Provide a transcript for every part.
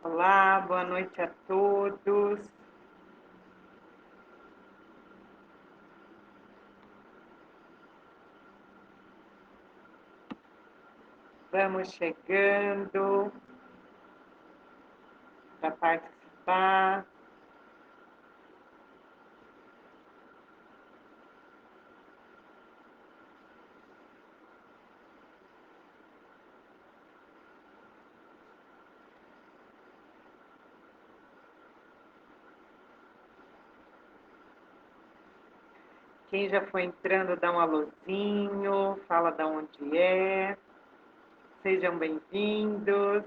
Olá, boa noite a todos. Vamos chegando para participar. Quem já foi entrando, dá um alôzinho, fala de onde é. Sejam bem-vindos.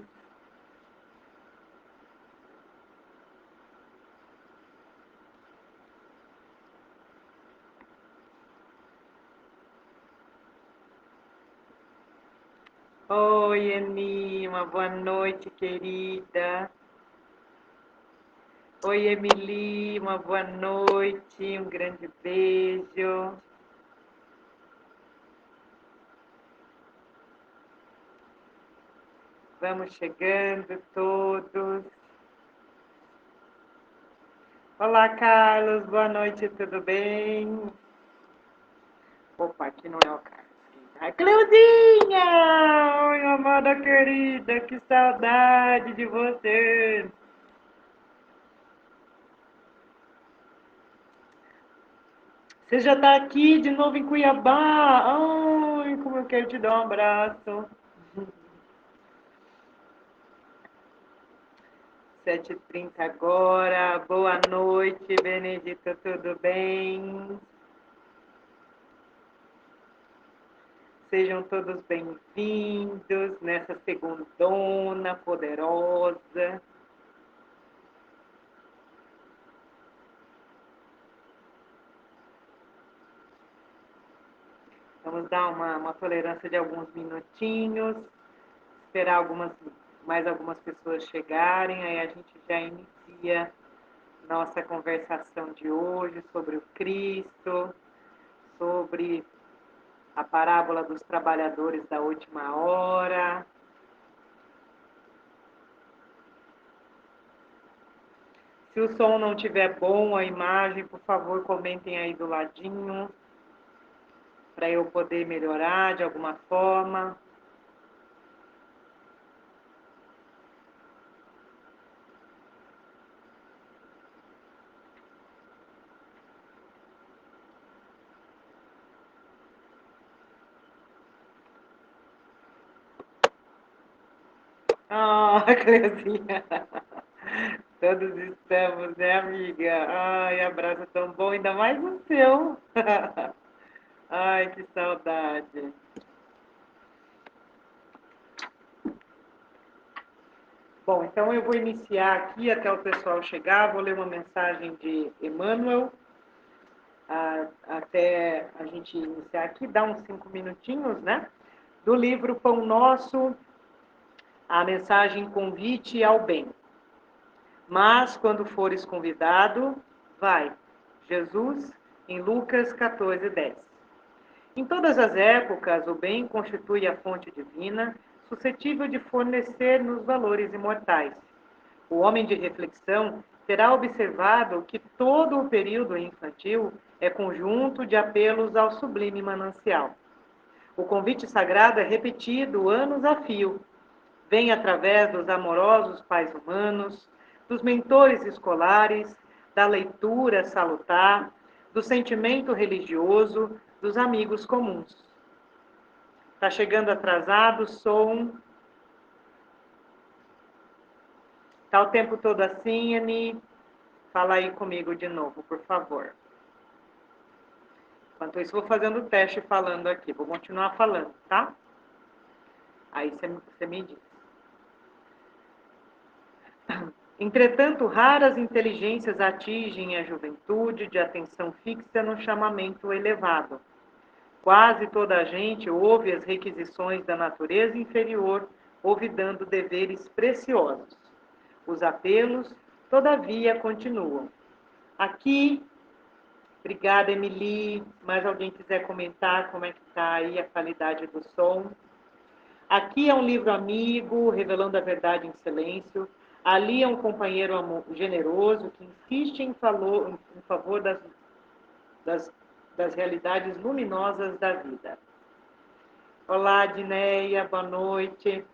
Oi, Eni, uma boa noite, querida. Oi, Emily, uma boa noite, um grande beijo. Vamos chegando todos. Olá, Carlos, boa noite, tudo bem? Opa, aqui não é o Carlos. A Cleuzinha! Oi, amada querida, que saudade de você! Você já está aqui de novo em Cuiabá? Ai, como eu quero te dar um abraço. 7h30 agora. Boa noite, Benedita, tudo bem? Sejam todos bem-vindos nessa segundona poderosa. Vamos dar uma tolerância de alguns minutinhos, esperar mais algumas pessoas chegarem, aí a gente já inicia nossa conversação de hoje sobre o Cristo, sobre a parábola dos trabalhadores da última hora. Se o som não estiver bom, a imagem, por favor, comentem aí do ladinho, para eu poder melhorar de alguma forma. Ah, Cleusinha. Todos estamos, né, amiga? Ai, abraço tão bom, ainda mais o seu. Ai, que saudade. Bom, então eu vou iniciar aqui até o pessoal chegar. Vou ler uma mensagem de Emmanuel até a gente iniciar aqui, dá uns 5 minutinhos, né? Do livro Pão Nosso, a mensagem Convite ao Bem. Mas, quando fores convidado, vai. Jesus, em Lucas 14:10. Em todas as épocas, o bem constitui a fonte divina, suscetível de fornecer-nos valores imortais. O homem de reflexão terá observado que todo o período infantil é conjunto de apelos ao sublime manancial. O convite sagrado é repetido anos a fio. Vem através dos amorosos pais humanos, dos mentores escolares, da leitura salutar, do sentimento religioso, dos amigos comuns. Está chegando atrasado, som. Está o tempo todo assim, Ani? Fala aí comigo de novo, por favor. Enquanto isso, vou fazendo o teste falando aqui. Vou continuar falando, tá? Aí você me diz. Entretanto, raras inteligências atingem a juventude de atenção fixa no chamamento elevado. Quase toda a gente ouve as requisições da natureza inferior, olvidando deveres preciosos. Os apelos, todavia, continuam. Aqui, obrigada, Emily. Mais alguém quiser comentar como é que está aí a qualidade do som? Aqui é um livro amigo, revelando a verdade em silêncio. Ali é um companheiro generoso que insiste em favor das, das realidades luminosas da vida. Olá, Dineia, boa noite.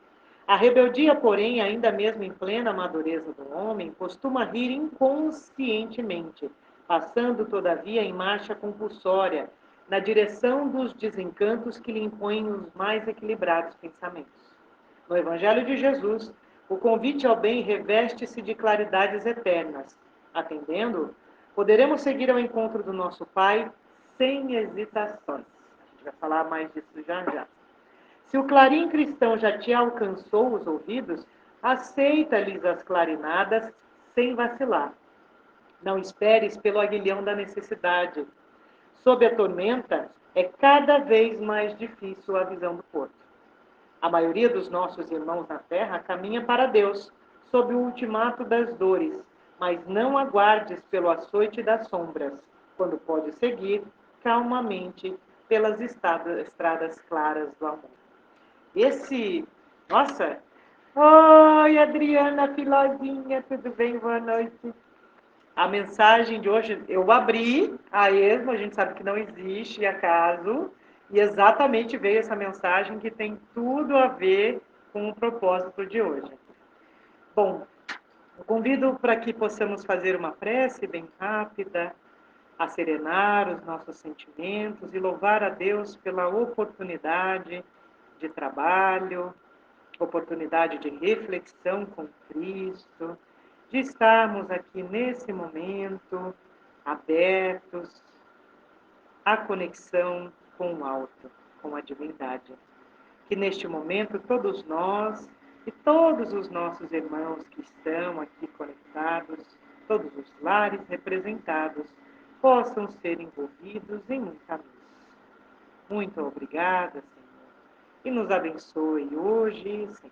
A rebeldia, porém, ainda mesmo em plena madureza do homem, costuma rir inconscientemente, passando, todavia, em marcha compulsória, na direção dos desencantos que lhe impõem os mais equilibrados pensamentos. No Evangelho de Jesus, o convite ao bem reveste-se de claridades eternas. Atendendo, poderemos seguir ao encontro do nosso Pai sem hesitações. A gente vai falar mais disso já já. Se o clarim cristão já te alcançou os ouvidos, aceita-lhes as clarinadas sem vacilar. Não esperes pelo aguilhão da necessidade. Sob a tormenta, é cada vez mais difícil a visão do porto. A maioria dos nossos irmãos na terra caminha para Deus, sob o ultimato das dores, mas não aguardes pelo açoite das sombras, quando pode seguir calmamente pelas estradas claras do amor. Nossa! Oi, Adriana Filozinha, tudo bem? Boa noite. A mensagem de hoje, eu abri a esmo, a gente sabe que não existe acaso, e exatamente veio essa mensagem que tem tudo a ver com o propósito de hoje. Bom, eu convido para que possamos fazer uma prece bem rápida, a serenar os nossos sentimentos e louvar a Deus pela oportunidade de trabalho, oportunidade de reflexão com Cristo, de estarmos aqui nesse momento abertos à conexão com o alto, com a divindade. Que neste momento todos nós e todos os nossos irmãos que estão aqui conectados, todos os lares representados, possam ser envolvidos em muita luz. Muito obrigada, Senhor, e nos abençoe hoje e sempre.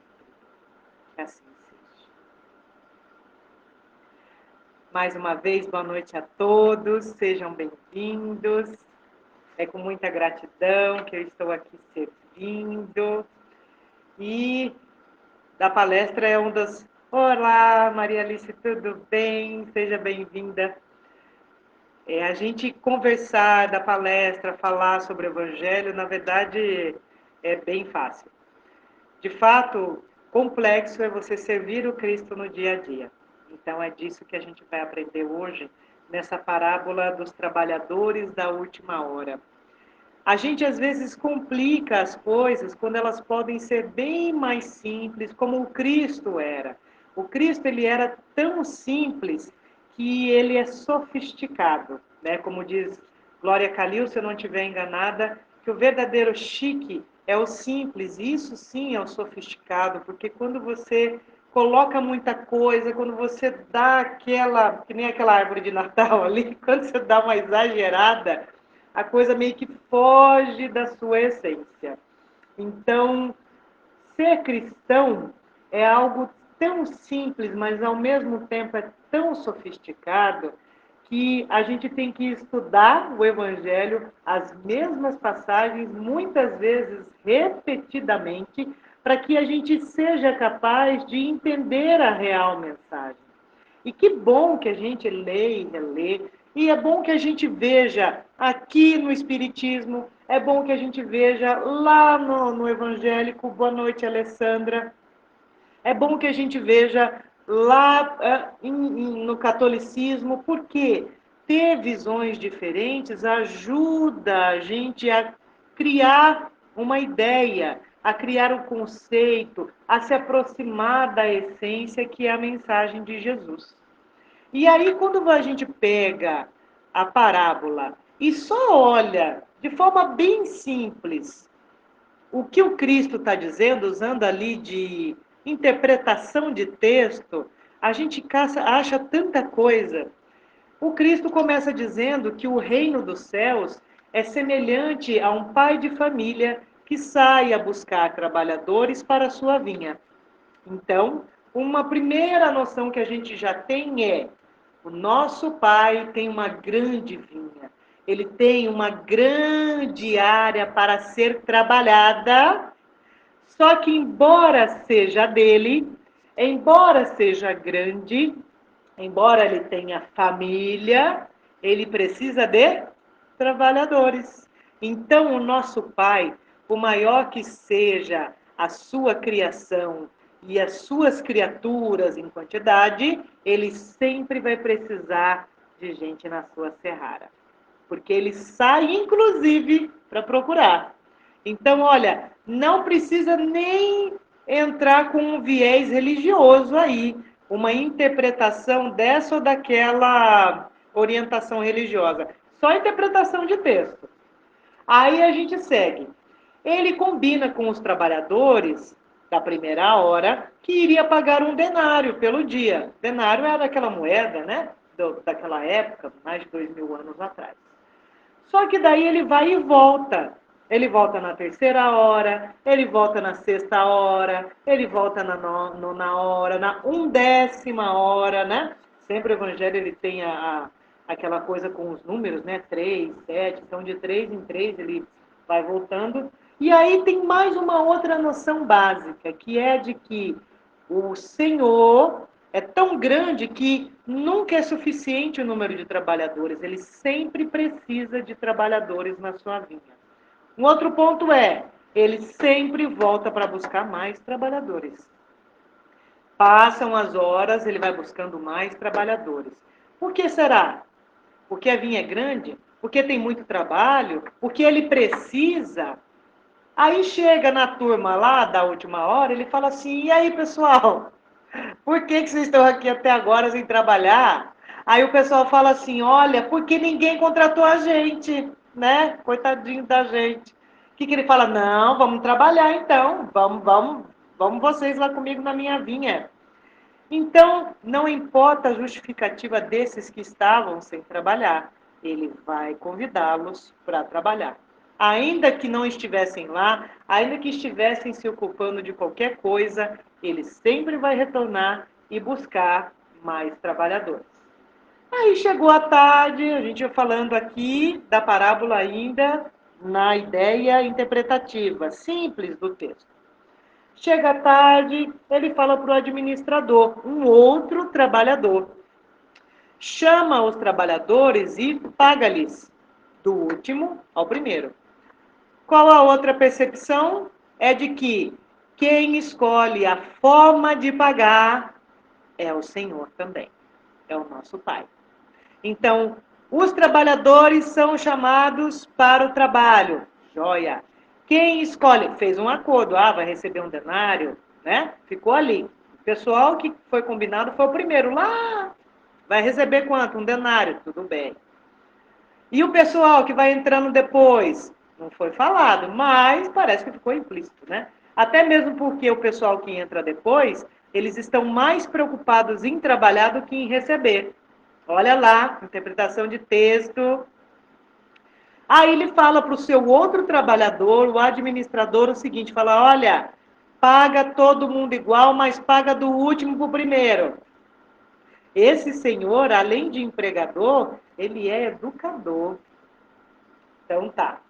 Que assim seja. Mais uma vez, boa noite a todos, sejam bem-vindos. É com muita gratidão que eu estou aqui servindo. E da palestra é um dos... Olá, Maria Alice, tudo bem? Seja bem-vinda. A gente conversar da palestra, falar sobre o Evangelho, na verdade, é bem fácil. De fato, complexo é você servir o Cristo no dia a dia. Então, é disso que a gente vai aprender hoje, nessa parábola dos trabalhadores da última hora. A gente, às vezes, complica as coisas quando elas podem ser bem mais simples, como o Cristo era. O Cristo, ele era tão simples que ele é sofisticado, né? Como diz Glória Calil, se eu não estiver enganada, que o verdadeiro chique é o simples, e isso sim é o sofisticado, porque quando você coloca muita coisa, quando você dá aquela, que nem aquela árvore de Natal ali, quando você dá uma exagerada, a coisa meio que foge da sua essência. Então, ser cristão é algo tão simples, mas ao mesmo tempo é tão sofisticado que a gente tem que estudar o Evangelho, as mesmas passagens, muitas vezes repetidamente, para que a gente seja capaz de entender a real mensagem. E que bom que a gente lê e relê, e é bom que a gente veja aqui no Espiritismo, é bom que a gente veja lá no Evangélico. Boa noite, Alessandra. É bom que a gente veja lá no catolicismo, porque ter visões diferentes ajuda a gente a criar uma ideia, a criar um conceito, a se aproximar da essência que é a mensagem de Jesus. E aí, quando a gente pega a parábola e só olha de forma bem simples o que o Cristo está dizendo, usando ali de interpretação de texto, a gente acha tanta coisa. O Cristo começa dizendo que o reino dos céus é semelhante a um pai de família que sai a buscar trabalhadores para a sua vinha. Então, uma primeira noção que a gente já tem é: o nosso pai tem uma grande vinha, ele tem uma grande área para ser trabalhada, só que, embora seja dele, embora seja grande, embora ele tenha família, ele precisa de trabalhadores. Então, o nosso Pai, por maior que seja a sua criação e as suas criaturas em quantidade, ele sempre vai precisar de gente na sua seara. Porque ele sai, inclusive, para procurar. Então, olha, não precisa nem entrar com um viés religioso aí, uma interpretação dessa ou daquela orientação religiosa. Só interpretação de texto. Aí a gente segue. Ele combina com os trabalhadores da primeira hora que iria pagar um denário pelo dia. Denário era aquela moeda, né? Daquela época, mais de 2000 anos atrás. Só que daí ele vai e volta. Ele volta na terceira hora, ele volta na sexta hora, ele volta na nona hora, na 1ª hora, né? Sempre o evangelho ele tem aquela coisa com os números, né? 3, 7, então de 3 em 3 ele vai voltando. E aí tem mais uma outra noção básica, que é de que o Senhor é tão grande que nunca é suficiente o número de trabalhadores, ele sempre precisa de trabalhadores na sua vinha. Um outro ponto é, ele sempre volta para buscar mais trabalhadores. Passam as horas, ele vai buscando mais trabalhadores. Por que será? Porque a vinha é grande? Porque tem muito trabalho? Porque ele precisa? Aí chega na turma lá da última hora, ele fala assim, e aí pessoal, por que vocês estão aqui até agora sem trabalhar? Aí o pessoal fala assim, olha, porque ninguém contratou a gente, né? Coitadinho da gente. O que ele fala? Não, vamos trabalhar então, vamos vocês lá comigo na minha vinha. Então, não importa a justificativa desses que estavam sem trabalhar, ele vai convidá-los para trabalhar. Ainda que não estivessem lá, ainda que estivessem se ocupando de qualquer coisa, ele sempre vai retornar e buscar mais trabalhadores. Aí chegou a tarde, a gente ia falando aqui da parábola ainda na ideia interpretativa, simples do texto. Chega a tarde, ele fala para o administrador, um outro trabalhador. Chama os trabalhadores e paga-lhes, do último ao primeiro. Qual a outra percepção? É de que quem escolhe a forma de pagar é o Senhor também, é o nosso Pai. Então, os trabalhadores são chamados para o trabalho. Joia. Quem escolhe, fez um acordo, vai receber um denário, né? Ficou ali. O pessoal que foi combinado foi o primeiro. Lá, vai receber quanto? Um denário, tudo bem. E o pessoal que vai entrando depois? Não foi falado, mas parece que ficou implícito, né? Até mesmo porque o pessoal que entra depois, eles estão mais preocupados em trabalhar do que em receber. Olha lá, interpretação de texto. Aí ele fala para o seu outro trabalhador, o administrador, o seguinte, fala, olha, paga todo mundo igual, mas paga do último para o primeiro. Esse senhor, além de empregador, ele é educador. Então tá.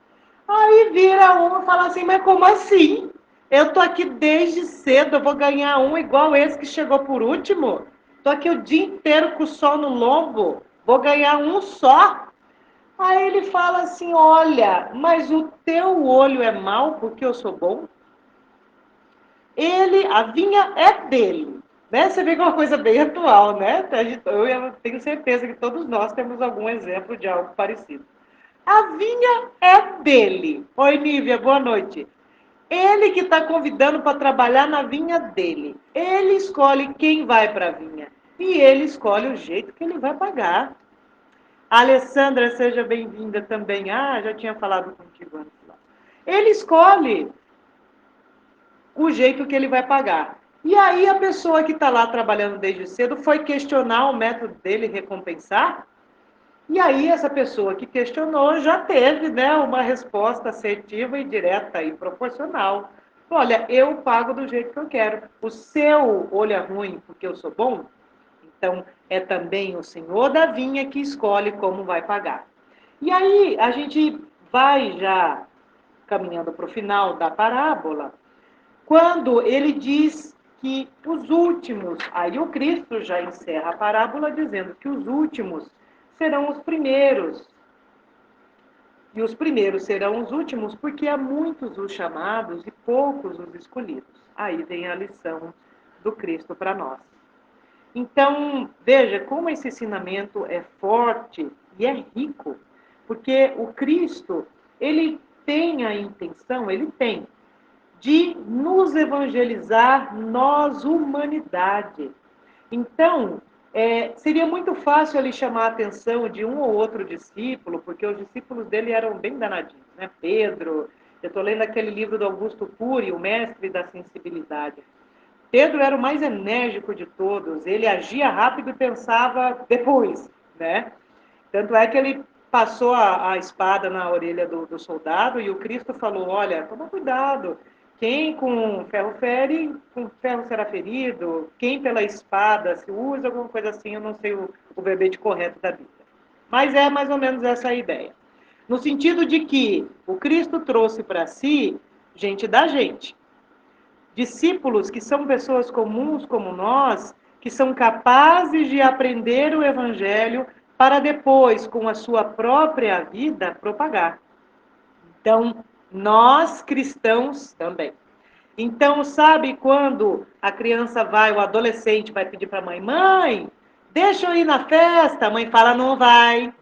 Aí vira um e fala assim, mas como assim? Eu tô aqui desde cedo, eu vou ganhar um igual esse que chegou por último? Tô aqui o dia inteiro com o sol no lombo, vou ganhar um só? Aí ele fala assim, olha, mas o teu olho é mau porque eu sou bom? A vinha é dele, né? Você vê que é uma coisa bem atual, né? Eu tenho certeza que todos nós temos algum exemplo de algo parecido. A vinha é dele. Oi, Nívia, boa noite. Ele que está convidando para trabalhar na vinha dele. Ele escolhe quem vai para a vinha. E ele escolhe o jeito que ele vai pagar. Alessandra, seja bem-vinda também. Já tinha falado contigo antes lá. Ele escolhe o jeito que ele vai pagar. E aí a pessoa que está lá trabalhando desde cedo foi questionar o método dele recompensar. E aí essa pessoa que questionou já teve, né, uma resposta assertiva e direta e proporcional. Olha, eu pago do jeito que eu quero. O seu olho é ruim porque eu sou bom? Então, é também o senhor da vinha que escolhe como vai pagar. E aí, a gente vai já caminhando para o final da parábola, quando ele diz que os últimos, aí o Cristo já encerra a parábola dizendo que os últimos serão os primeiros, e os primeiros serão os últimos, porque há muitos os chamados e poucos os escolhidos. Aí vem a lição do Cristo para nós. Então, veja como esse ensinamento é forte e é rico, porque o Cristo, ele tem a intenção, ele tem, de nos evangelizar, nós, humanidade. Então, seria muito fácil ele chamar a atenção de um ou outro discípulo, porque os discípulos dele eram bem danadinhos, né? Pedro, eu estou lendo aquele livro do Augusto Cury, O Mestre da Sensibilidade. Pedro era o mais enérgico de todos, ele agia rápido e pensava depois, né? Tanto é que ele passou a espada na orelha do soldado e o Cristo falou, olha, toma cuidado, quem com ferro fere, com ferro será ferido, quem pela espada se usa, alguma coisa assim, eu não sei o verbete correto da Bíblia. Mas é mais ou menos essa a ideia. No sentido de que o Cristo trouxe para si gente da gente, discípulos que são pessoas comuns como nós, que são capazes de aprender o Evangelho para depois, com a sua própria vida, propagar. Então, nós cristãos também. Então, sabe quando a criança vai, o adolescente vai pedir para a mãe, mãe, deixa eu ir na festa, a mãe fala, não vai.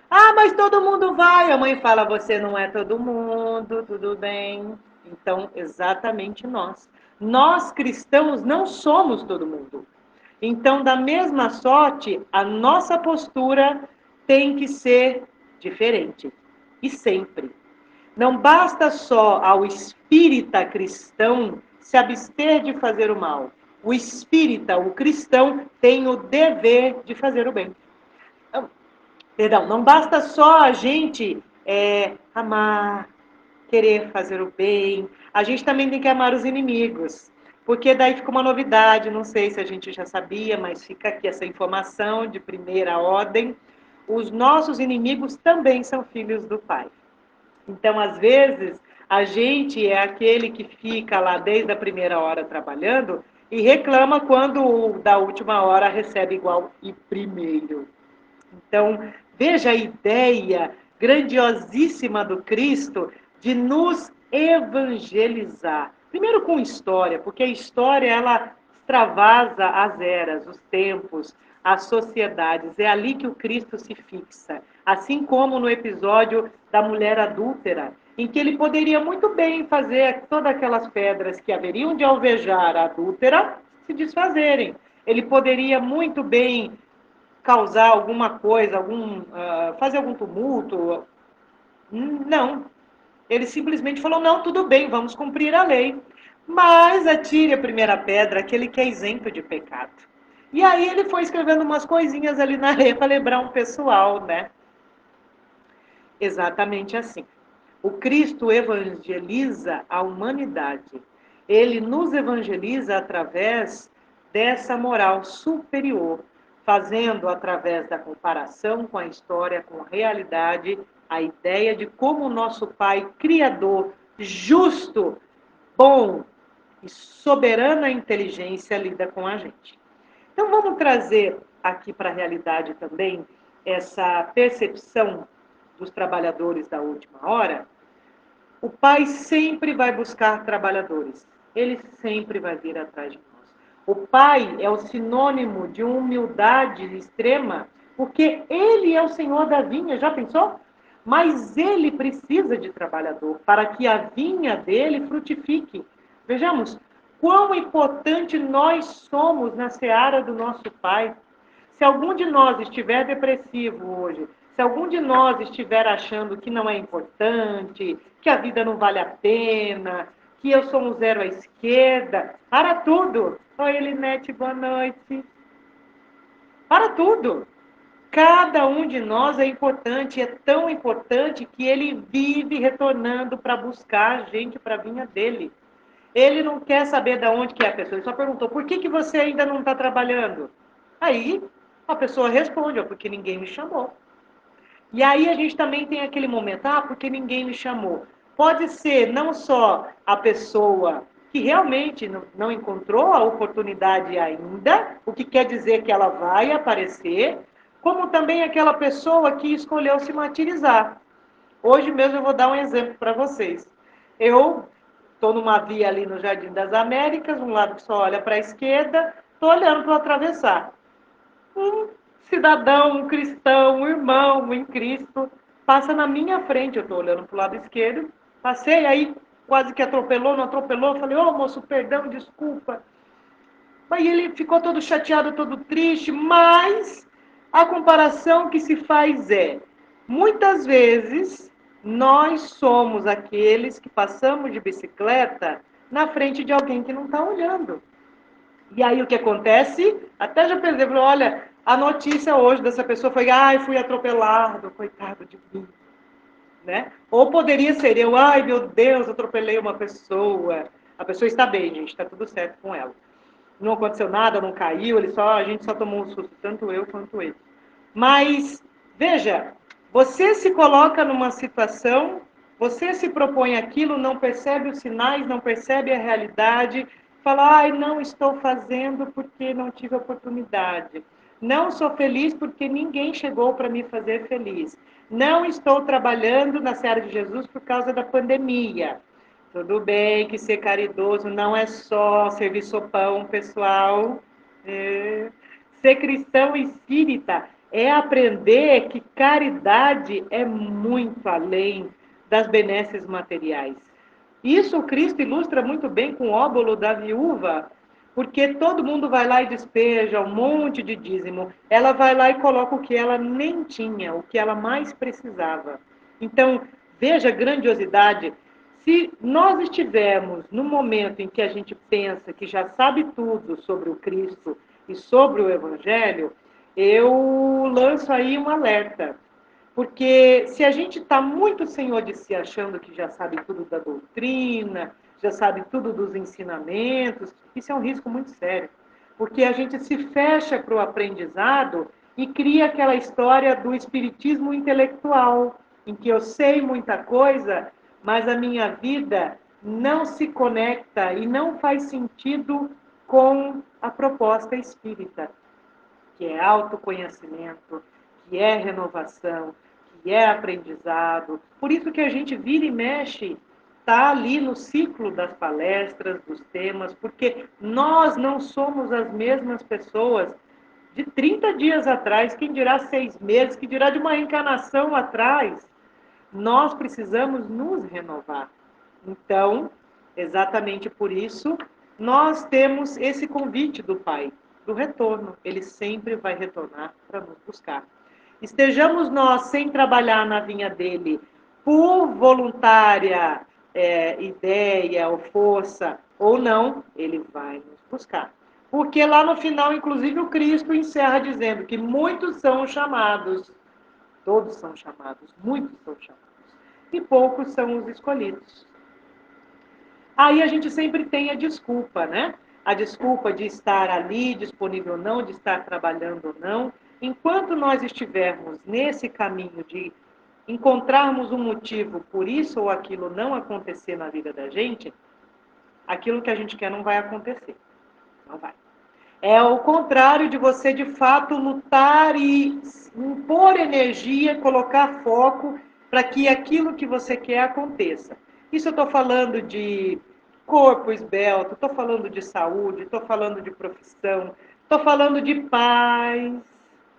Ah, mas todo mundo vai. A mãe fala, você não é todo mundo, tudo bem. Então, exatamente nós. Nós cristãos não somos todo mundo. Então, da mesma sorte, a nossa postura tem que ser diferente. E sempre. Não basta só ao espírita cristão se abster de fazer o mal. O espírita, o cristão, tem o dever de fazer o bem. Perdão, não basta só a gente amar, querer fazer o bem, a gente também tem que amar os inimigos. Porque daí fica uma novidade, não sei se a gente já sabia, mas fica aqui essa informação de primeira ordem. Os nossos inimigos também são filhos do Pai. Então, às vezes, a gente é aquele que fica lá desde a primeira hora trabalhando e reclama quando o da última hora recebe igual e primeiro. Então, veja a ideia grandiosíssima do Cristo de nos evangelizar. Primeiro com história, porque a história ela extravasa as eras, os tempos, as sociedades. É ali que o Cristo se fixa. Assim como no episódio da mulher adúltera, em que ele poderia muito bem fazer todas aquelas pedras que haveriam de alvejar a adúltera se desfazerem. Ele poderia muito bem causar alguma coisa, fazer algum tumulto. Não. Ele simplesmente falou: não, tudo bem, vamos cumprir a lei. Mas atire a primeira pedra, aquele que é isento de pecado. E aí ele foi escrevendo umas coisinhas ali na areia para lembrar um pessoal, né? Exatamente assim. O Cristo evangeliza a humanidade. Ele nos evangeliza através dessa moral superior, fazendo através da comparação com a história, com a realidade, a ideia de como o nosso Pai Criador, justo, bom e soberana inteligência lida com a gente. Então vamos trazer aqui para a realidade também essa percepção dos trabalhadores da última hora. O Pai sempre vai buscar trabalhadores. Ele sempre vai vir atrás de nós. O Pai é o sinônimo de humildade extrema, porque Ele é o Senhor da vinha, já pensou? Mas Ele precisa de trabalhador para que a vinha dele frutifique. Vejamos, quão importante nós somos na seara do nosso Pai. Se algum de nós estiver depressivo hoje, se algum de nós estiver achando que não é importante, que a vida não vale a pena, que eu sou um zero à esquerda, para tudo. Oi, Elinete, boa noite. Para tudo. Cada um de nós é importante, é tão importante que ele vive retornando para buscar gente para a vinha dele. Ele não quer saber de onde que é a pessoa, ele só perguntou, por que você ainda não está trabalhando? Aí a pessoa responde, porque ninguém me chamou. E aí a gente também tem aquele momento, porque ninguém me chamou. Pode ser não só a pessoa que realmente não encontrou a oportunidade ainda, o que quer dizer que ela vai aparecer, como também aquela pessoa que escolheu se martirizar. Hoje mesmo eu vou dar um exemplo para vocês. Eu estou numa via ali no Jardim das Américas, um lado que só olha para a esquerda, estou olhando para atravessar. Um cidadão, um cristão, um irmão em Cristo, passa na minha frente, eu estou olhando para o lado esquerdo, passei aí, quase que atropelou, não atropelou, falei, ô moço, perdão, desculpa. Aí ele ficou todo chateado, todo triste, mas a comparação que se faz é, muitas vezes, nós somos aqueles que passamos de bicicleta na frente de alguém que não está olhando. E aí o que acontece? Até já pensei, olha, a notícia hoje dessa pessoa foi, ai, fui atropelado, coitado de mim. Né? Ou poderia ser eu, ai meu Deus, atropelei uma pessoa. A pessoa está bem, gente, está tudo certo com ela. Não aconteceu nada, não caiu, a gente só tomou um susto, tanto eu quanto ele. Mas, veja, você se coloca numa situação, você se propõe aquilo, não percebe os sinais, não percebe a realidade, fala, ai, não estou fazendo porque não tive oportunidade. Não sou feliz porque ninguém chegou para me fazer feliz. Não estou trabalhando na Seara de Jesus por causa da pandemia. Tudo bem que ser caridoso não é só servir sopão, pessoal. Ser cristão espírita é aprender que caridade é muito além das benesses materiais. Isso o Cristo ilustra muito bem com o óbolo da viúva, porque todo mundo vai lá e despeja um monte de dízimo. Ela vai lá e coloca o que ela nem tinha, o que ela mais precisava. Então, veja a grandiosidade. Se nós estivermos no momento em que a gente pensa que já sabe tudo sobre o Cristo e sobre o Evangelho, eu lanço aí um alerta. Porque se a gente está muito senhor de si, achando que já sabe tudo da doutrina, já sabe tudo dos ensinamentos, isso é um risco muito sério. Porque a gente se fecha para o aprendizado e cria aquela história do espiritismo intelectual, em que eu sei muita coisa, mas a minha vida não se conecta e não faz sentido com a proposta espírita, que é autoconhecimento, que é renovação, que é aprendizado. Por isso que a gente vira e mexe, está ali no ciclo das palestras, dos temas, porque nós não somos as mesmas pessoas de 30 dias atrás, quem dirá 6 meses, que dirá de uma encarnação atrás. Nós precisamos nos renovar. Então, exatamente por isso, nós temos esse convite do Pai, do retorno. Ele sempre vai retornar para nos buscar. Estejamos nós sem trabalhar na vinha dele, por voluntária ideia ou força, ou não, ele vai nos buscar. Porque lá no final, inclusive, o Cristo encerra dizendo que muitos são chamados, todos são chamados, muitos são chamados, e poucos são os escolhidos. Aí a gente sempre tem a desculpa, né? A desculpa de estar ali, disponível ou não, de estar trabalhando ou não. Enquanto nós estivermos nesse caminho de encontrarmos um motivo por isso ou aquilo não acontecer na vida da gente, aquilo que a gente quer não vai acontecer. Não vai. É o contrário de você, de fato, lutar e impor energia, colocar foco para que aquilo que você quer aconteça. Isso eu estou falando de corpo esbelto, estou falando de saúde, estou falando de profissão, estou falando de paz,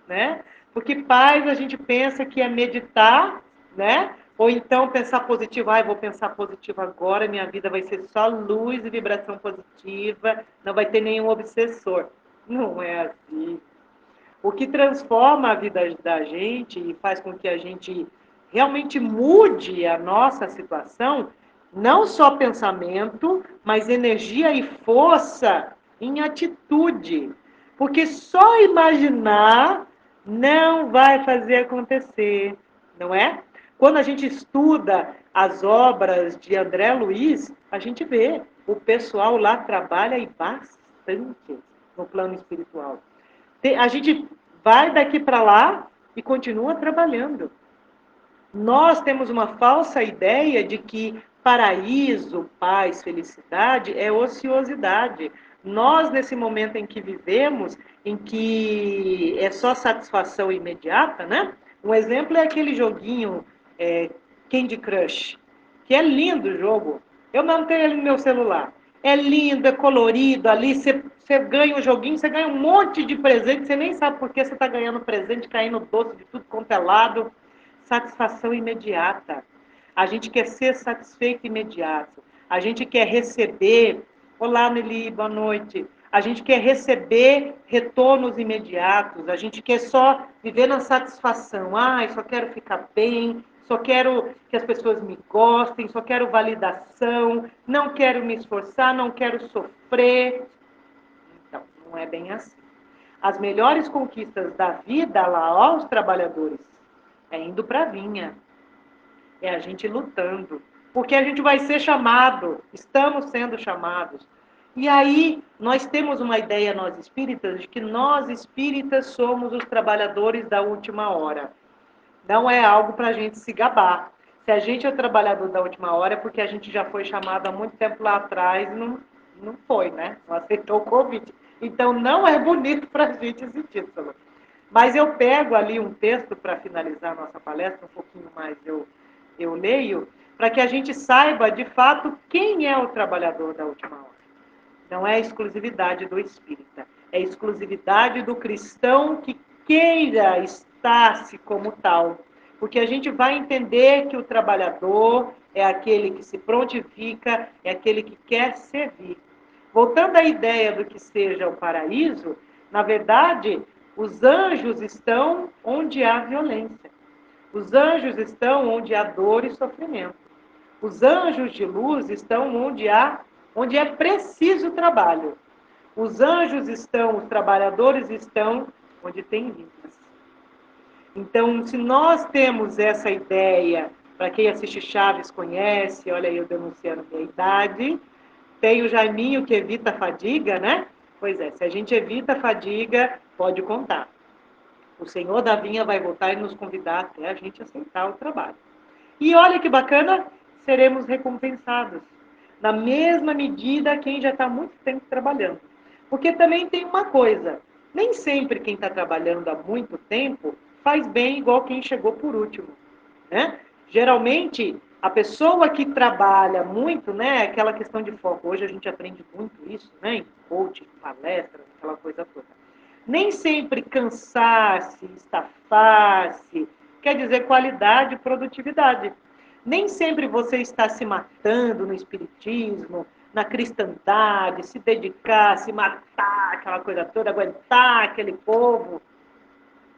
né? Porque paz a gente pensa que é meditar, né? Ou então pensar positivo, vou pensar positivo agora, minha vida vai ser só luz e vibração positiva, não vai ter nenhum obsessor. Não é assim. O que transforma a vida da gente e faz com que a gente realmente mude a nossa situação, não só pensamento, mas energia e força em atitude. Porque só imaginar não vai fazer acontecer, não é? Quando a gente estuda as obras de André Luiz, a gente vê o pessoal lá trabalha e bastante no plano espiritual. A gente vai daqui para lá e continua trabalhando. Nós temos uma falsa ideia de que Paraíso, paz, felicidade é ociosidade. Nós, nesse momento em que vivemos, em que é só satisfação imediata, né? Um exemplo é aquele joguinho Candy Crush, que é lindo o jogo. Eu não tenho ele no meu celular. É lindo, é colorido, ali você ganha um joguinho, você ganha um monte de presente, você nem sabe por que você está ganhando presente, caindo doce de tudo quanto é lado. Satisfação imediata. A gente quer ser satisfeito imediato. A gente quer receber. Olá, Nelly, boa noite. A gente quer receber retornos imediatos. A gente quer só viver na satisfação. Ah, só quero ficar bem. Só quero que as pessoas me gostem. Só quero validação. Não quero me esforçar. Não quero sofrer. Então, não é bem assim. As melhores conquistas da vida lá aos trabalhadores é indo para a vinha. É a gente lutando. Porque a gente vai ser chamado, estamos sendo chamados. E aí, nós temos uma ideia, nós espíritas, de que nós espíritas somos os trabalhadores da última hora. Não é algo para a gente se gabar. Se a gente é o trabalhador da última hora, é porque a gente já foi chamado há muito tempo lá atrás e não foi, né? Não aceitou o convite. Então, não é bonito para a gente esse título. Mas eu pego ali um texto para finalizar a nossa palestra, um pouquinho mais eu leio, para que a gente saiba, de fato, quem é o trabalhador da última hora. Não é exclusividade do espírita, é exclusividade do cristão que queira estar-se como tal. Porque a gente vai entender que o trabalhador é aquele que se prontifica, é aquele que quer servir. Voltando à ideia do que seja o paraíso, na verdade, os anjos estão onde há violência. Os anjos estão onde há dor e sofrimento. Os anjos de luz estão onde é preciso trabalho. Os anjos estão, os trabalhadores estão onde tem vidas. Então, se nós temos essa ideia, para quem assiste Chaves conhece, olha aí eu denunciando minha idade, tem o Jaiminho que evita a fadiga, né? Pois é, se a gente evita a fadiga, pode contar. O Senhor da Vinha vai voltar e nos convidar até a gente aceitar o trabalho. E olha que bacana, seremos recompensados. Na mesma medida quem já está há muito tempo trabalhando. Porque também tem uma coisa, nem sempre quem está trabalhando há muito tempo faz bem igual quem chegou por último. Né? Geralmente, a pessoa que trabalha muito, né, aquela questão de foco, hoje a gente aprende muito isso, né, em coaching, palestras, aquela coisa toda. Nem sempre cansar-se, estafar-se, quer dizer qualidade e produtividade. Nem sempre você está se matando no espiritismo, na cristandade, se dedicar, se matar, aquela coisa toda, aguentar aquele povo,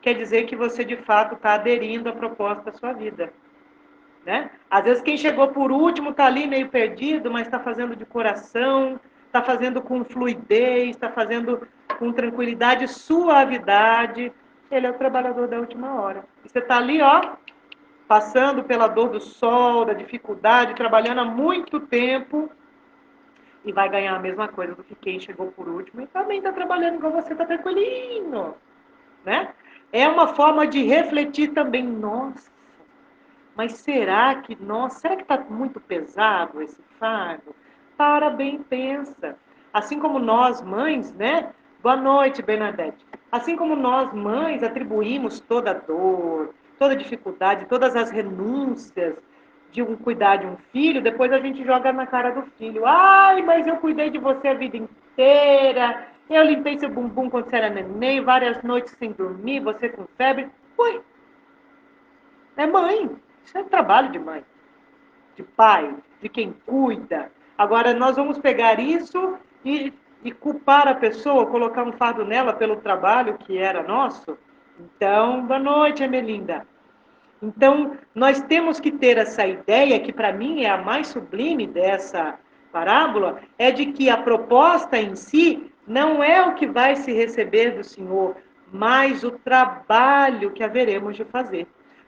quer dizer que você de fato está aderindo à proposta da sua vida. Né? Às vezes quem chegou por último está ali meio perdido, mas está fazendo de coração, está fazendo com fluidez, está fazendo com tranquilidade, suavidade. Ele é o trabalhador da última hora. E você está ali, ó, passando pela dor do sol, da dificuldade, trabalhando há muito tempo e vai ganhar a mesma coisa do que quem chegou por último e também está trabalhando igual você, está tranquilinho. Né? É uma forma de refletir também, nossa, mas será que está muito pesado esse fardo? Para bem, pensa. Assim como nós, mães, né? Boa noite, Bernadette. Assim como nós, mães, atribuímos toda a dor, toda a dificuldade, todas as renúncias de cuidar de um filho, depois a gente joga na cara do filho. Ai, mas eu cuidei de você a vida inteira, eu limpei seu bumbum quando você era neném, várias noites sem dormir, você com febre. Ué, é mãe. Isso é trabalho de mãe, de pai, de quem cuida. Agora, nós vamos pegar isso e culpar a pessoa, colocar um fardo nela pelo trabalho que era nosso. Então, boa noite, Emelinda. Então, nós temos que ter essa ideia, que para mim é a mais sublime dessa parábola, é de que a proposta em si não é o que vai se receber do Senhor, mas o trabalho que haveremos de fazer.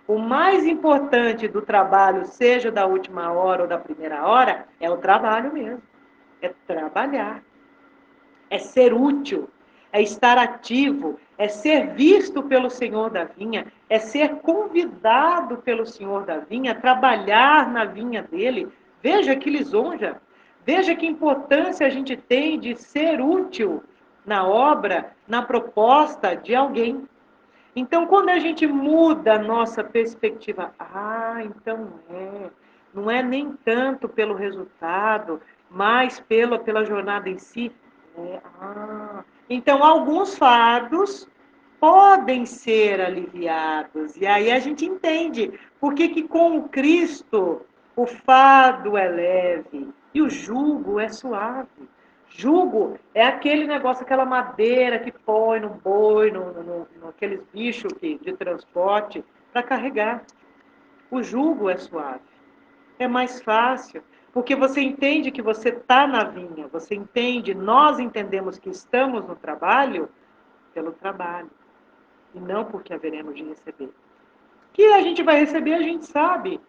O mais importante do trabalho, seja da última hora ou da primeira hora, é o trabalho mesmo. É trabalhar. É ser útil. É estar ativo. É ser visto pelo Senhor da vinha. É ser convidado pelo Senhor da vinha a trabalhar na vinha dele, Veja que lisonja. Veja que importância a gente tem de ser útil na obra, na proposta de alguém. Então, quando a gente muda a nossa perspectiva, então não é nem tanto pelo resultado, mas pela jornada em si. Então, alguns fardos podem ser aliviados. E aí a gente entende por que com o Cristo o fardo é leve e o jugo é suave. Jugo é aquele negócio, aquela madeira que põe no boi, aqueles bichos de transporte para carregar. O jugo é suave. É mais fácil, porque você entende que você está na vinha, você entende, nós entendemos que estamos no trabalho pelo trabalho, e não porque haveremos de receber. Que a gente vai receber, a gente sabe,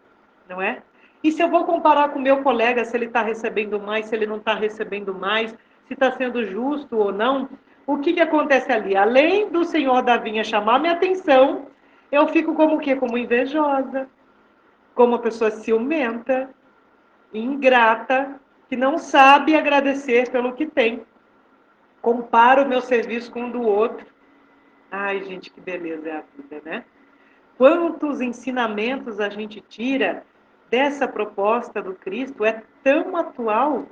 não é? E se eu vou comparar com o meu colega, se ele está recebendo mais, se ele não está recebendo mais, se está sendo justo ou não, o que acontece ali? Além do senhor da vinha chamar minha atenção, eu fico como o quê? Como invejosa, como uma pessoa ciumenta, ingrata, que não sabe agradecer pelo que tem. Compara o meu serviço com o do outro. Ai, gente, que beleza é a vida, né? Quantos ensinamentos a gente tira dessa proposta do Cristo, é tão atual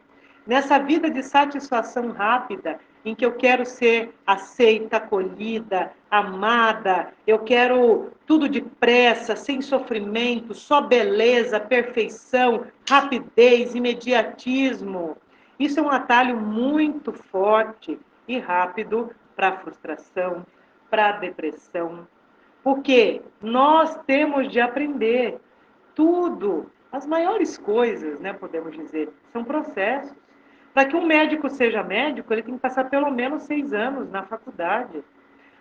nessa vida de satisfação rápida, em que eu quero ser aceita, acolhida, amada, eu quero tudo depressa, sem sofrimento, só beleza, perfeição, rapidez, imediatismo. Isso é um atalho muito forte e rápido para a frustração, para a depressão, porque nós temos de aprender tudo. As maiores coisas, né, podemos dizer, são processos. Para que um médico seja médico, ele tem que passar pelo menos 6 anos na faculdade.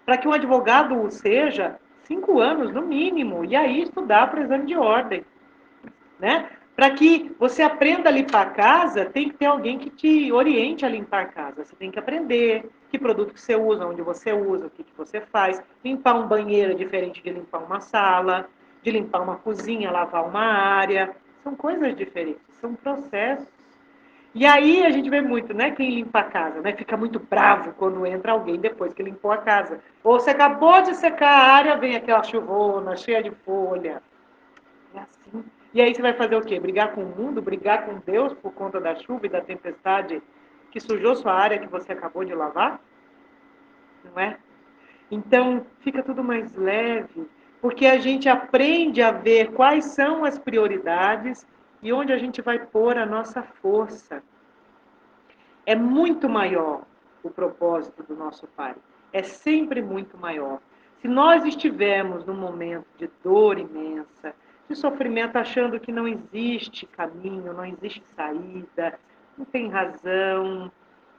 Para que um advogado o seja, 5 anos no mínimo, e aí estudar para o exame de ordem. Né? Para que você aprenda a limpar a casa, tem que ter alguém que te oriente a limpar a casa. Você tem que aprender que produto que você usa, onde você usa, o que você faz. Limpar um banheiro é diferente de limpar uma sala, de limpar uma cozinha, lavar uma área. São coisas diferentes, são processos. E aí a gente vê muito, né? Quem limpa a casa, né? Fica muito bravo quando entra alguém depois que limpou a casa. Ou você acabou de secar a área, vem aquela chuvona cheia de folha. É assim. E aí você vai fazer o quê? Brigar com o mundo? Brigar com Deus por conta da chuva e da tempestade que sujou sua área que você acabou de lavar? Não é? Então, fica tudo mais leve, porque a gente aprende a ver quais são as prioridades e onde a gente vai pôr a nossa força. É muito maior o propósito do nosso Pai. É sempre muito maior. Se nós estivermos num momento de dor imensa, de sofrimento, achando que não existe caminho, não existe saída, não tem razão,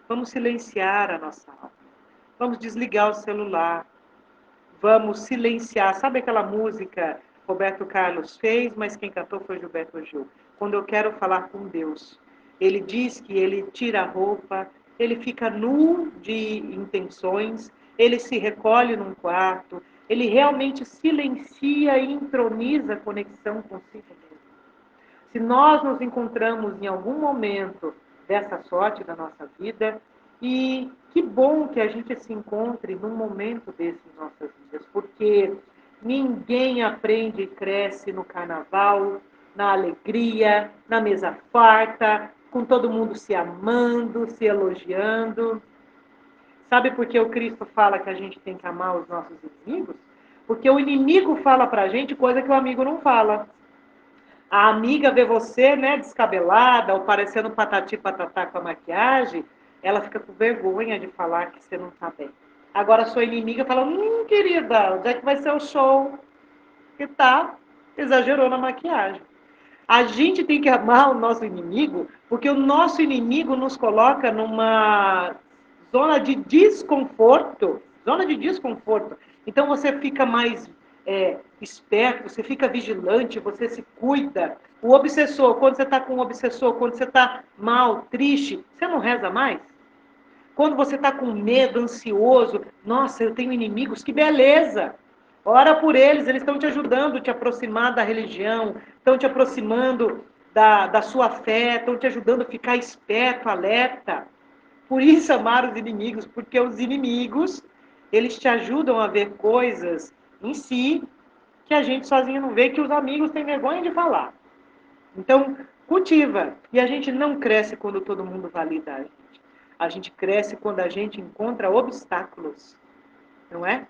vamos silenciar a nossa alma. Vamos desligar o celular. Vamos silenciar. Sabe aquela música Roberto Carlos fez, mas quem cantou foi Gilberto Gil? Quando eu quero falar com Deus. Ele diz que ele tira a roupa, ele fica nu de intenções, ele se recolhe num quarto, ele realmente silencia e introniza a conexão consigo mesmo. Se nós nos encontramos em algum momento dessa sorte da nossa vida, e que bom que a gente se encontre num momento desse em nossas vidas, porque ninguém aprende e cresce no carnaval, na alegria, na mesa farta, com todo mundo se amando, se elogiando. Sabe por que o Cristo fala que a gente tem que amar os nossos inimigos? Porque o inimigo fala pra gente coisa que o amigo não fala. A amiga vê você, né, descabelada, ou parecendo patati patatá com a maquiagem, ela fica com vergonha de falar que você não está bem. Agora a sua inimiga fala, querida, onde é que vai ser o show? Que tá, exagerou na maquiagem. A gente tem que amar o nosso inimigo, porque o nosso inimigo nos coloca numa zona de desconforto. Zona de desconforto. Então você fica mais esperto, você fica vigilante, você se cuida. O obsessor, quando você está com um obsessor, quando você está mal, triste, você não reza mais? Quando você está com medo, ansioso, nossa, eu tenho inimigos, que beleza! Ora por eles, eles estão te ajudando, te aproximar da religião, estão te aproximando da sua fé, estão te ajudando a ficar esperto, alerta. Por isso, amar os inimigos, porque os inimigos, eles te ajudam a ver coisas em si que a gente sozinho não vê, que os amigos têm vergonha de falar. Então, cultiva. E a gente não cresce quando todo mundo valida a gente. A gente cresce quando a gente encontra obstáculos, não é?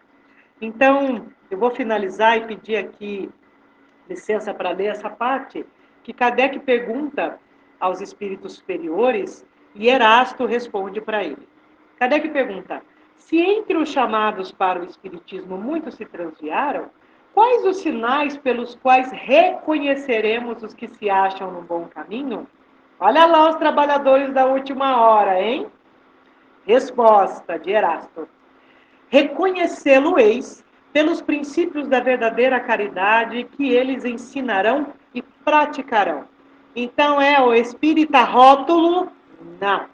Então, eu vou finalizar e pedir aqui licença para ler essa parte, que Kardec pergunta aos espíritos superiores e Erasto responde para ele. Kardec pergunta: se entre os chamados para o espiritismo muitos se transviaram, quais os sinais pelos quais reconheceremos os que se acham no bom caminho? Olha lá os trabalhadores da última hora, hein? Resposta de Erasto: reconhecê-lo-eis pelos princípios da verdadeira caridade que eles ensinarão e praticarão. Então é o espírita rótulo? Não.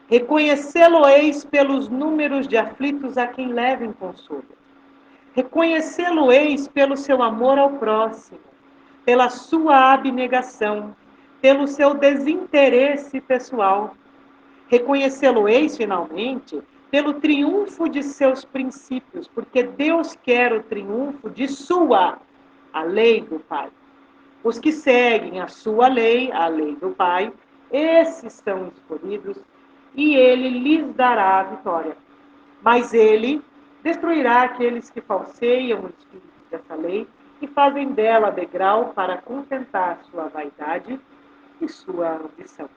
Reconhecê-lo-eis pelos números de aflitos a quem levem consolo. Reconhecê-lo-eis pelo seu amor ao próximo, pela sua abnegação, pelo seu desinteresse pessoal. Reconhecê-lo-eis, finalmente, pelo triunfo de seus princípios, porque Deus quer o triunfo de a lei do Pai. Os que seguem a sua lei, a lei do Pai, esses são escolhidos e ele lhes dará a vitória. Mas ele destruirá aqueles que falseiam o espírito dessa lei e fazem dela degrau para contentar sua vaidade e sua ambição.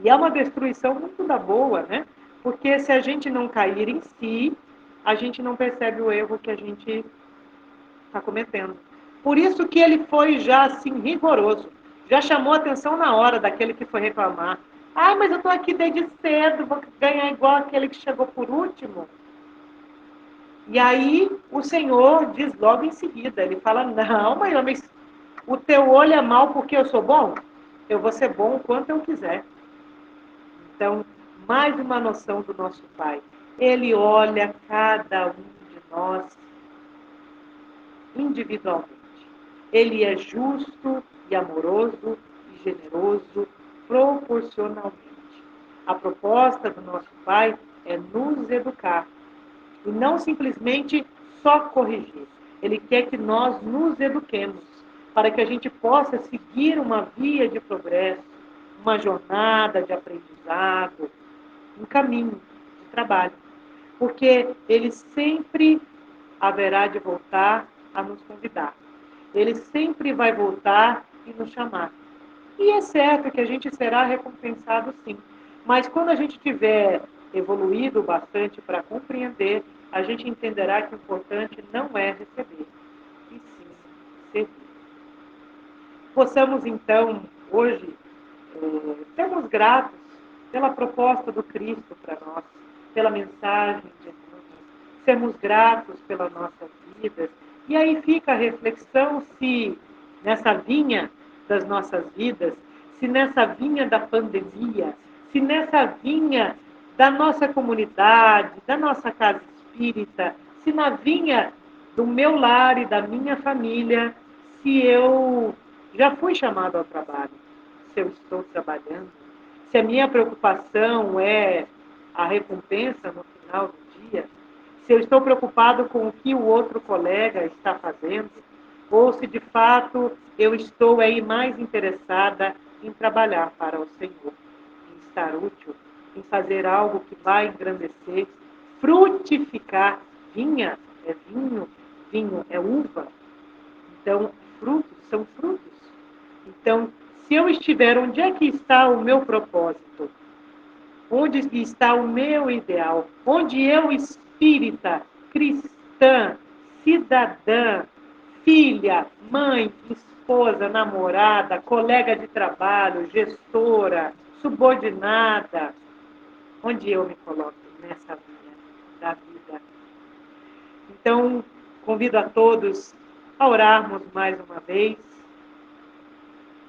E é uma destruição muito da boa, né? Porque se a gente não cair em si, a gente não percebe o erro que a gente está cometendo. Por isso que ele foi já assim rigoroso. Já chamou a atenção na hora daquele que foi reclamar. Ah, mas eu estou aqui desde cedo, vou ganhar igual aquele que chegou por último. E aí o Senhor diz logo em seguida, ele fala, não, mas o teu olho é mau porque eu sou bom? Eu vou ser bom o quanto eu quiser. Então, mais uma noção do nosso Pai. Ele olha cada um de nós individualmente. Ele é justo e amoroso e generoso proporcionalmente. A proposta do nosso Pai é nos educar e não simplesmente só corrigir. Ele quer que nós nos eduquemos para que a gente possa seguir uma via de progresso, uma jornada de aprendizado, um caminho de trabalho. Porque ele sempre haverá de voltar a nos convidar. Ele sempre vai voltar e nos chamar. E é certo que a gente será recompensado sim. Mas quando a gente tiver evoluído bastante para compreender, a gente entenderá que o importante não é receber, e sim servir. Possamos então, hoje, sermos gratos pela proposta do Cristo para nós, pela mensagem de Jesus, sermos gratos pela nossa vida. E aí fica a reflexão se nessa vinha das nossas vidas, se nessa vinha da pandemia, se nessa vinha da nossa comunidade, da nossa casa espírita, se na vinha do meu lar e da minha família, se eu já fui chamado ao trabalho, se eu estou trabalhando, se a minha preocupação é a recompensa no final do dia, se eu estou preocupado com o que o outro colega está fazendo, ou se de fato eu estou aí mais interessada em trabalhar para o Senhor, em estar útil, em fazer algo que vai engrandecer, frutificar. Vinha é vinho, vinho é uva. Então, frutos são frutos. Então, se eu estiver, onde é que está o meu propósito? Onde está o meu ideal? Onde eu, espírita, cristã, cidadã, filha, mãe, esposa, namorada, colega de trabalho, gestora, subordinada, onde eu me coloco nessa linha da vida? Então, convido a todos a orarmos mais uma vez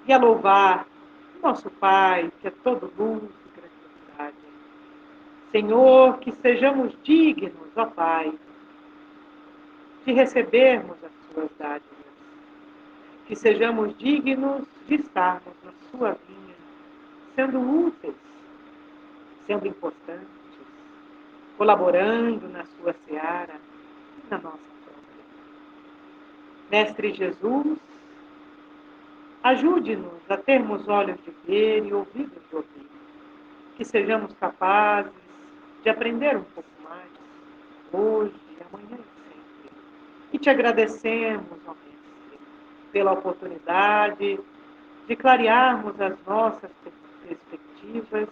e a louvar o nosso Pai, que é todo luz e grandiosidade. Senhor, que sejamos dignos, ó Pai, de recebermos as suas dádivas, que sejamos dignos de estarmos na sua vinha, sendo úteis, sendo importantes, colaborando na sua seara e na nossa própria. Mestre Jesus, ajude-nos a termos olhos de ver e ouvidos de ouvir, que sejamos capazes de aprender um pouco mais, hoje, amanhã e sempre. E te agradecemos, ó Mestre, pela oportunidade de clarearmos as nossas perspectivas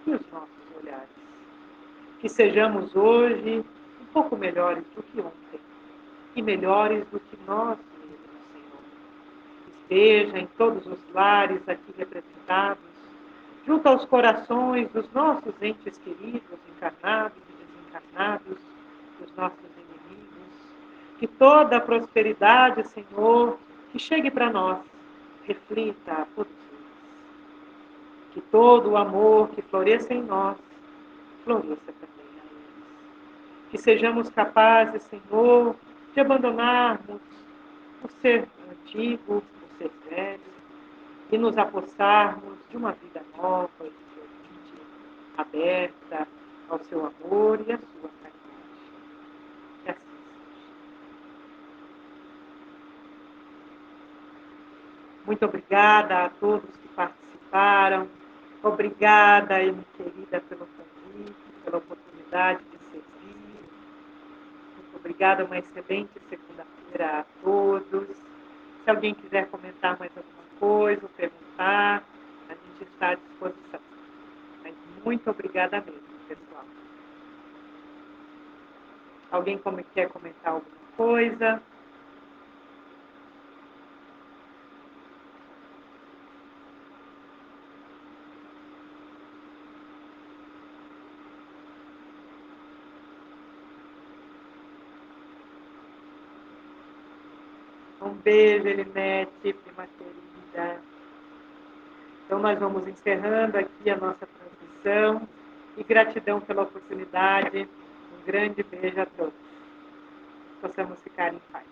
e os nossos olhares. Que sejamos hoje um pouco melhores do que ontem e melhores do que nós mesmos, Senhor. Esteja em todos os lares aqui representados, junto aos corações dos nossos entes queridos, encarnados e desencarnados, dos nossos inimigos. Que toda a prosperidade, Senhor, que chegue para nós, reflita a todos eles. Que todo o amor que floresça em nós, floresça também a eles. Que sejamos capazes, Senhor, de abandonarmos o ser antigo, o ser velho, e nos apossarmos de uma vida nova, diferente, aberta ao seu amor e à sua caridade. Que assim seja. Muito obrigada a todos que participaram. Obrigada, minha querida, pelo convite, pela oportunidade de servir. Muito obrigada, uma excelente segunda-feira a todos. Se alguém quiser comentar mais alguma coisa, ou perguntar, a gente está à disposição. Mas muito obrigada mesmo, pessoal. Alguém quer comentar alguma coisa? Um beijo, Elinete, prima querida. Então, nós vamos encerrando aqui a nossa transmissão. E gratidão pela oportunidade. Um grande beijo a todos. Possamos ficar em paz.